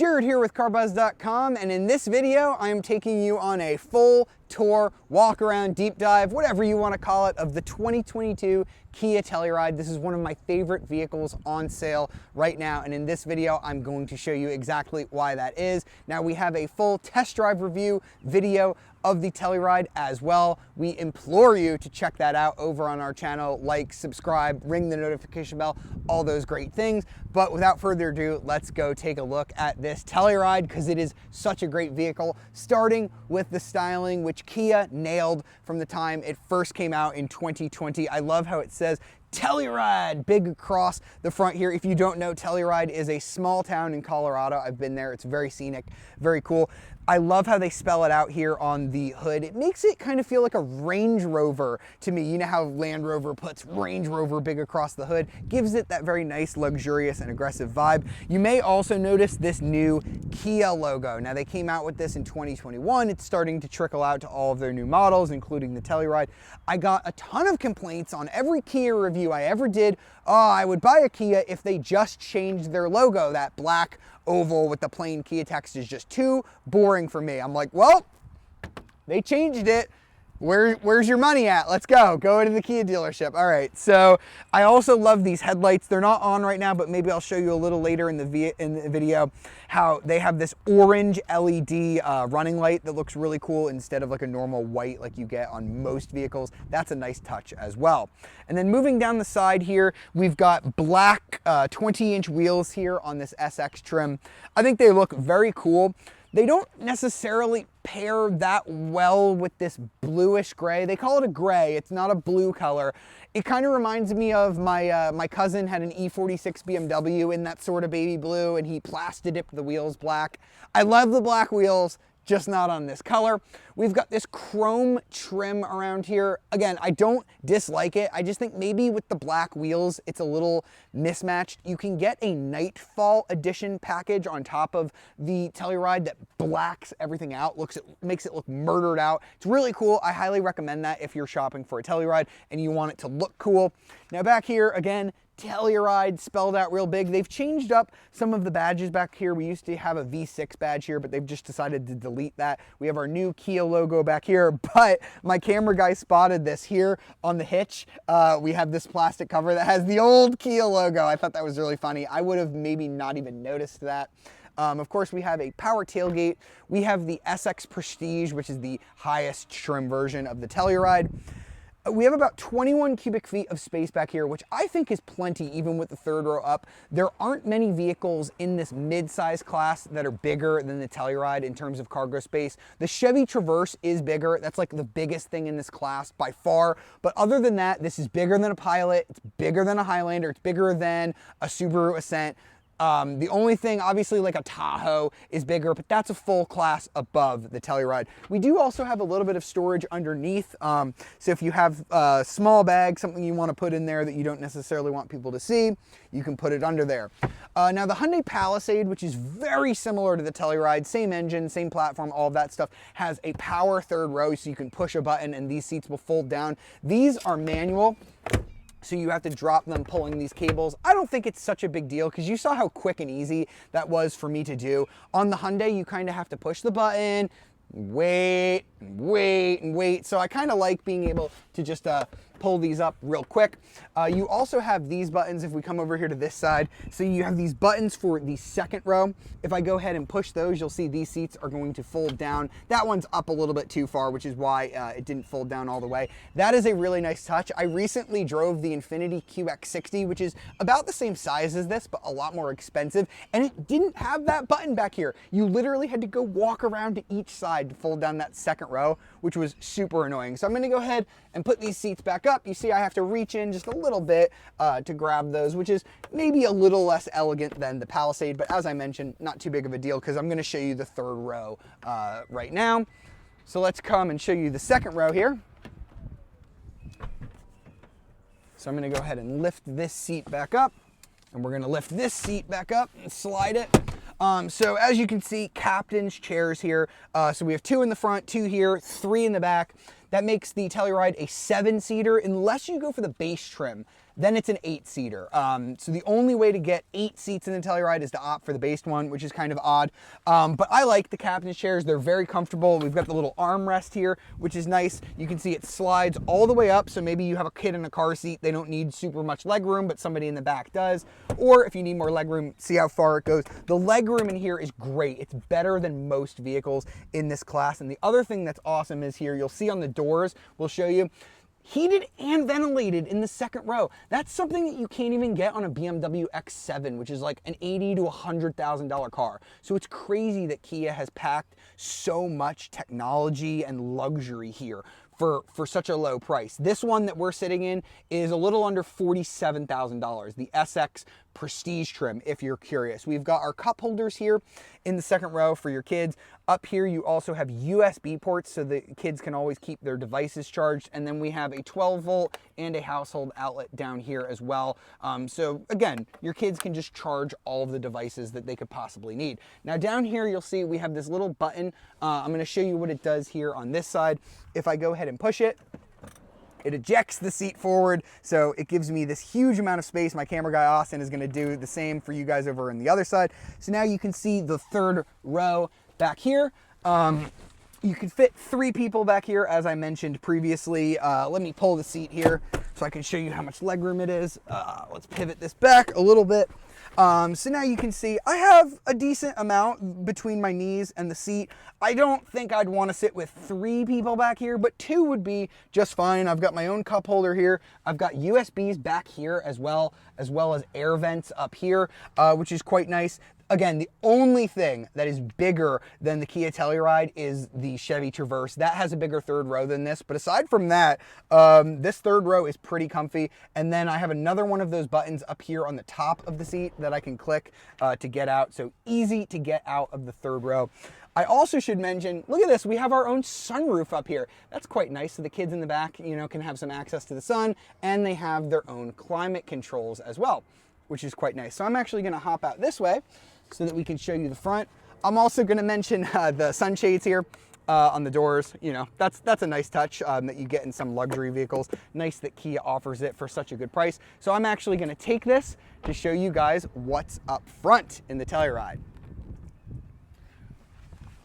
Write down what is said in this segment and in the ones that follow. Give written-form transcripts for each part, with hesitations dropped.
Jared here with CarBuzz.com, and in this video I am taking you on a full tour, walk around, deep dive, whatever you want to call it, of the 2022 Kia Telluride. This is one of my favorite vehicles on sale right now, and in this video I'm going to show you exactly why that is. Now we have a full test drive review video of the Telluride as well. We implore you to check that out over on our channel. Like, subscribe, ring the notification bell, all those great things. But without further ado, let's go take a look at this Telluride because it is such a great vehicle, starting with the styling, which Kia nailed from the time it first came out in 2020. I love how it says Telluride big across the front here. If you don't know, Telluride is a small town in Colorado. I've been there. It's very scenic, very cool. I love how they spell it out here on the hood. It makes it kind of feel like a Range Rover to me. You know how Land Rover puts Range Rover big across the hood? Gives it that very nice, luxurious, and aggressive vibe. You may also notice this new Kia logo. Now, they came out with this in 2021. It's starting to trickle out to all of their new models, including the Telluride. I got a ton of complaints on every Kia review I ever did. Oh, I would buy a Kia if they just changed their logo. That black oval with the plain Kia text is just too boring for me. I'm like, well, they changed it. Where's your money at? Let's go to the Kia dealership. All right, so I also love these headlights. They're not on right now, but maybe I'll show you a little later in the video how they have this orange LED running light that looks really cool instead of like a normal white like you get on most vehicles. That's a nice touch as well. And then moving down the side here, we've got black 20-inch wheels here on this SX trim. I think they look very cool. They don't necessarily pair that well with this bluish gray. They call it a gray. It's not a blue color. It kind of reminds me of my cousin had an E46 BMW in that sort of baby blue, and he plasti dipped the wheels black. I love the black wheels, just not on this color. We've got this chrome trim around here. Again, I don't dislike it. I just think maybe with the black wheels, it's a little mismatched. You can get a Nightfall edition package on top of the Telluride that blacks everything out, makes it look murdered out. It's really cool. I highly recommend that if you're shopping for a Telluride and you want it to look cool. Now back here, again, Telluride spelled out real big. They've changed up some of the badges back here. We used to have a V6 badge here, but they've just decided to delete that. We have our new Kia logo back here, but my camera guy spotted this here on the hitch. We have this plastic cover that has the old Kia logo. I thought that was really funny. I would have maybe not even noticed that. Of course, we have a power tailgate. We have the SX Prestige, which is the highest trim version of the Telluride. We have about 21 cubic feet of space back here, which I think is plenty even with the third row up. There aren't many vehicles in this mid-size class that are bigger than the Telluride in terms of cargo space. The Chevy Traverse is bigger. That's like the biggest thing in this class by far. But other than that, this is bigger than a Pilot. It's bigger than a Highlander. It's bigger than a Subaru Ascent. The only thing, obviously, like a Tahoe is bigger, but that's a full class above the Telluride. We do also have a little bit of storage underneath. So if you have a small bag, something you want to put in there that you don't necessarily want people to see, you can put it under there. Now the Hyundai Palisade, which is very similar to the Telluride, same engine, same platform, all of that stuff, has a power third row, so you can push a button and these seats will fold down. These are manual, so you have to drop them pulling these cables. I don't think it's such a big deal because you saw how quick and easy that was for me to do. On the Hyundai, you kind of have to push the button, wait. So I kind of like being able to just pull these up real quick. You also have these buttons if we come over here to this side. So you have these buttons for the second row. If I go ahead and push those, you'll see these seats are going to fold down. That one's up a little bit too far, which is why it didn't fold down all the way. That is a really nice touch. I recently drove the Infiniti QX60, which is about the same size as this, but a lot more expensive. And it didn't have that button back here. You literally had to go walk around to each side to fold down that second row, which was super annoying. So I'm gonna go ahead and put these seats back up. You see I have to reach in just a little bit to grab those, which is maybe a little less elegant than the Palisade, but as I mentioned, not too big of a deal because I'm gonna show you the third row right now. So let's come and show you the second row here. So I'm gonna go ahead and lift this seat back up, and we're gonna lift this seat back up and slide it. So as you can see, captain's chairs here. So we have 2 in the front, 2 here, 3 in the back. That makes the Telluride a 7-seater unless you go for the base trim. then it's an 8-seater. So the only way to get 8 seats in the Telluride is to opt for the based one, which is kind of odd. But I like the captain's chairs. They're very comfortable. We've got the little armrest here, which is nice. You can see it slides all the way up. So maybe you have a kid in a car seat. They don't need super much leg room, but somebody in the back does. Or if you need more leg room, see how far it goes. The leg room in here is great. It's better than most vehicles in this class. And the other thing that's awesome is here, you'll see on the doors, we'll show you, heated and ventilated in the second row. That's something that you can't even get on a BMW X7, which is like an $80,000 to $100,000 car. So it's crazy that Kia has packed so much technology and luxury here for such a low price. This one that we're sitting in is a little under $47,000, the SX Prestige trim, if you're curious. We've got our cup holders here in the second row for your kids. Up here, you also have USB ports so the kids can always keep their devices charged. And then we have a 12-volt and a household outlet down here as well. So again, your kids can just charge all of the devices that they could possibly need. Now down here, you'll see we have this little button. I'm gonna show you what it does here on this side. If I go ahead and push it, it ejects the seat forward, so it gives me this huge amount of space. My camera guy, Austin, is gonna do the same for you guys over on the other side. So now you can see the third row back here. You can fit 3 people back here, as I mentioned previously. Let me pull the seat here so I can show you how much legroom it is. Let's pivot this back a little bit. So now you can see I have a decent amount between my knees and the seat. I don't think I'd want to sit with 3 people back here, but 2 would be just fine. I've got my own cup holder here. I've got USBs back here as well as air vents up here, which is quite nice. Again, the only thing that is bigger than the Kia Telluride is the Chevy Traverse. That has a bigger third row than this, but aside from that, this third row is pretty comfy. And then I have another one of those buttons up here on the top of the seat that I can click to get out. So easy to get out of the third row. I also should mention, look at this, we have our own sunroof up here. That's quite nice, so the kids in the back, you know, can have some access to the sun, and they have their own climate controls as well, which is quite nice. So I'm actually gonna hop out this way so that we can show you the front. I'm also gonna mention the sunshades here on the doors. You know, that's a nice touch that you get in some luxury vehicles. Nice that Kia offers it for such a good price. So I'm actually gonna take this to show you guys what's up front in the Telluride.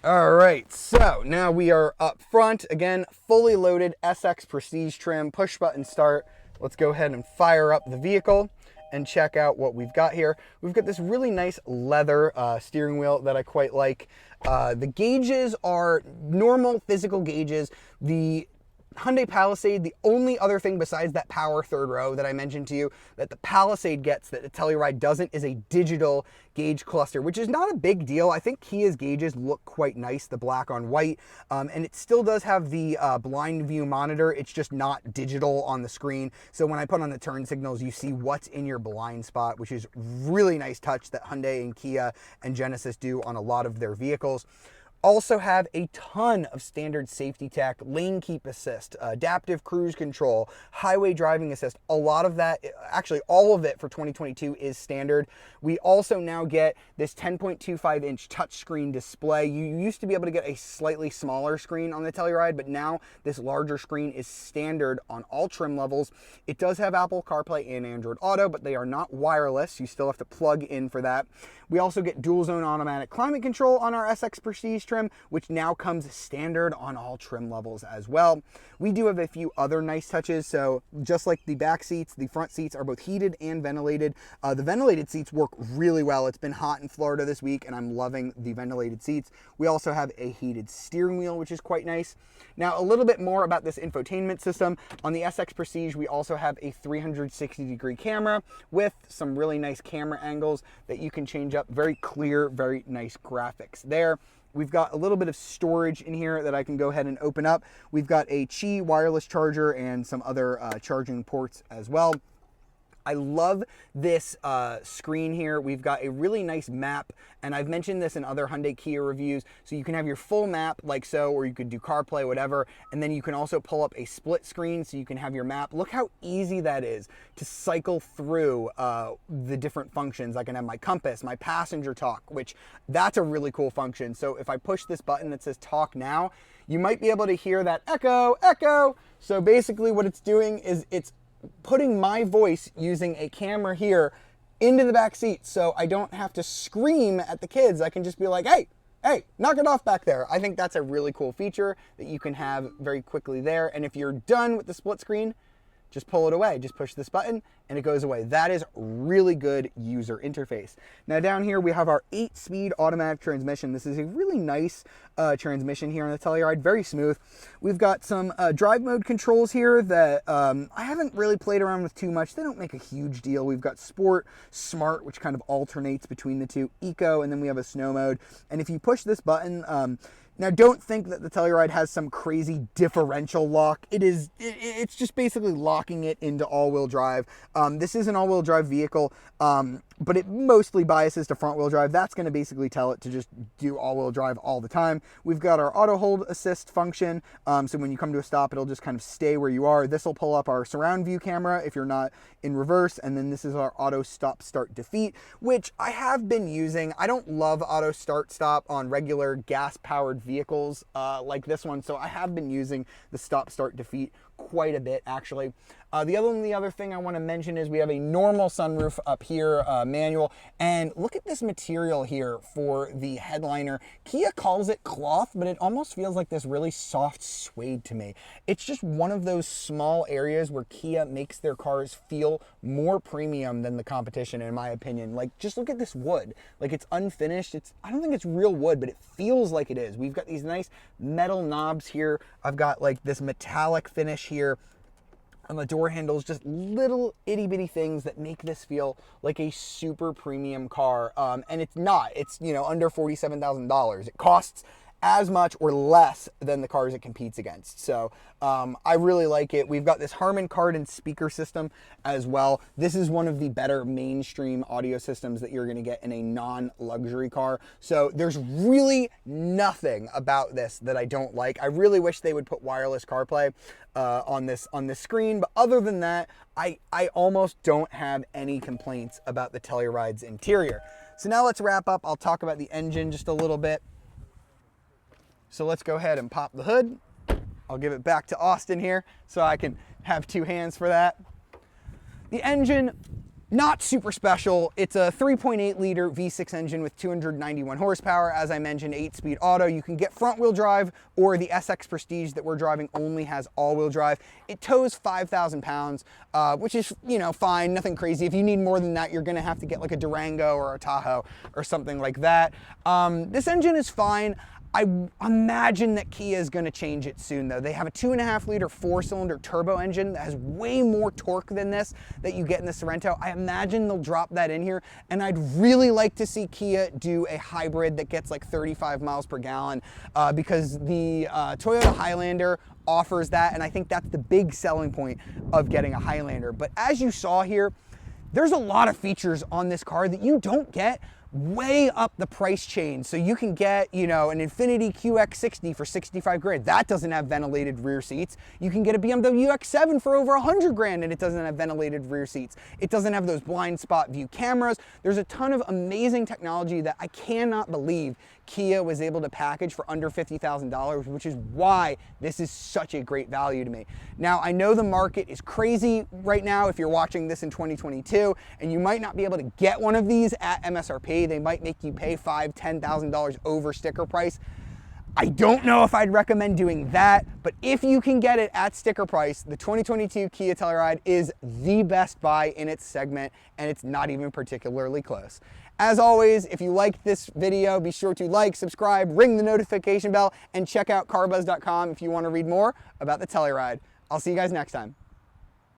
All right, so now we are up front. Again, fully loaded SX Prestige trim, push button start. Let's go ahead and fire up the vehicle and check out what we've got here. We've got this really nice leather steering wheel that I quite like. The gauges are normal physical gauges. The Hyundai Palisade, the only other thing besides that power third row that I mentioned to you that the Palisade gets that the Telluride doesn't is a digital gauge cluster, which is not a big deal. I think Kia's gauges look quite nice, the black on white, and it still does have the blind view monitor. It's just not digital on the screen. So when I put on the turn signals, you see what's in your blind spot, which is really nice touch that Hyundai and Kia and Genesis do on a lot of their vehicles. Also have a ton of standard safety tech, lane keep assist, adaptive cruise control, highway driving assist. A lot of that, actually all of it for 2022 is standard. We also now get this 10.25 inch touchscreen display. You used to be able to get a slightly smaller screen on the Telluride, but now this larger screen is standard on all trim levels. It does have Apple CarPlay and Android Auto, but they are not wireless. You still have to plug in for that. We also get dual zone automatic climate control on our SX Prestige trim, which now comes standard on all trim levels as well. We do have a few other nice touches. So just like the back seats, the front seats are both heated and ventilated. The ventilated seats work really well. It's been hot in Florida this week and I'm loving the ventilated seats. We also have a heated steering wheel, which is quite nice. Now, a little bit more about this infotainment system. On the SX Prestige, we also have a 360-degree camera with some really nice camera angles that you can change up. Very clear, very nice graphics there. We've got a little bit of storage in here that I can go ahead and open up. We've got a Qi wireless charger and some other charging ports as well. I love this screen here. We've got a really nice map, and I've mentioned this in other Hyundai Kia reviews. So you can have your full map like so, or you could do CarPlay, whatever, and then you can also pull up a split screen so you can have your map. Look how easy that is to cycle through the different functions. I can have my compass, my passenger talk, which that's a really cool function. So if I push this button that says talk now, you might be able to hear that echo, echo. So basically what it's doing is it's putting my voice using a camera here into the back seat, so I don't have to scream at the kids. I can just be like, hey, knock it off back there. I think that's a really cool feature that you can have very quickly there. And if you're done with the split screen, just pull it away. Just push this button and it goes away. That is really good user interface. Now down here we have our 8-speed automatic transmission. This is a really nice transmission here on the Telluride, very smooth. We've got some drive mode controls here that I haven't really played around with too much. They don't make a huge deal. We've got Sport, Smart, which kind of alternates between the two, Eco, and then we have a Snow mode. And if you push this button, now don't think that the Telluride has some crazy differential lock. It's just basically locking it into all-wheel drive. This is an all-wheel drive vehicle, but it mostly biases to front-wheel drive. That's going to basically tell it to just do all-wheel drive all the time. We've got our auto hold assist function, so when you come to a stop, it'll just kind of stay where you are. This will pull up our surround view camera if you're not in reverse, and then this is our auto stop start defeat, which I have been using. I don't love auto start stop on regular gas-powered vehicles like this one, so I have been using the stop start defeat quite a bit actually. The other thing I want to mention is we have a normal sunroof up here, manual, and look at this material here for the headliner. Kia calls it cloth, but it almost feels like this really soft suede to me. It's just one of those small areas where Kia makes their cars feel more premium than the competition, in my opinion. Like, just look at this wood. Like, it's unfinished. I don't think it's real wood, but it feels like it is. We've got these nice metal knobs here. I've got like this metallic finish here on the door handles, just little itty bitty things that make this feel like a super premium car. And it's not, it's, you know, under $47,000. It costs as much or less than the cars it competes against. So I really like it. We've got this Harman Kardon speaker system as well. This is one of the better mainstream audio systems that you're gonna get in a non-luxury car. So there's really nothing about this that I don't like. I really wish they would put wireless CarPlay on this screen, but other than that, I almost don't have any complaints about the Telluride's interior. So now let's wrap up. I'll talk about the engine just a little bit. So let's go ahead and pop the hood. I'll give it back to Austin here so I can have two hands for that. The engine, not super special. It's a 3.8 liter V6 engine with 291 horsepower. As I mentioned, 8-speed auto. You can get front wheel drive, or the SX Prestige that we're driving only has all-wheel drive. It tows 5,000 pounds, which is, you know, fine, nothing crazy. If you need more than that, you're gonna have to get like a Durango or a Tahoe or something like that. This engine is fine. I imagine that Kia is going to change it soon though. They have a 2.5 liter 4-cylinder turbo engine that has way more torque than this that you get in the Sorento. I imagine they'll drop that in here, and I'd really like to see Kia do a hybrid that gets like 35 miles per gallon because the Toyota Highlander offers that, and I think that's the big selling point of getting a Highlander. But as you saw here, there's a lot of features on this car that you don't get way up the price chain. So you can get, you know, an Infiniti QX60 for 65 grand. That doesn't have ventilated rear seats. You can get a BMW X7 for over 100 grand and it doesn't have ventilated rear seats. It doesn't have those blind spot view cameras. There's a ton of amazing technology that I cannot believe Kia was able to package for under $50,000, which is why this is such a great value to me. Now, I know the market is crazy right now if you're watching this in 2022, and you might not be able to get one of these at MSRP. They might make you pay $5,000, $10,000 over sticker price. I don't know if I'd recommend doing that, but if you can get it at sticker price, the 2022 Kia Telluride is the best buy in its segment, and it's not even particularly close. As always, if you liked this video, be sure to like, subscribe, ring the notification bell, and check out carbuzz.com if you want to read more about the Telluride. I'll see you guys next time.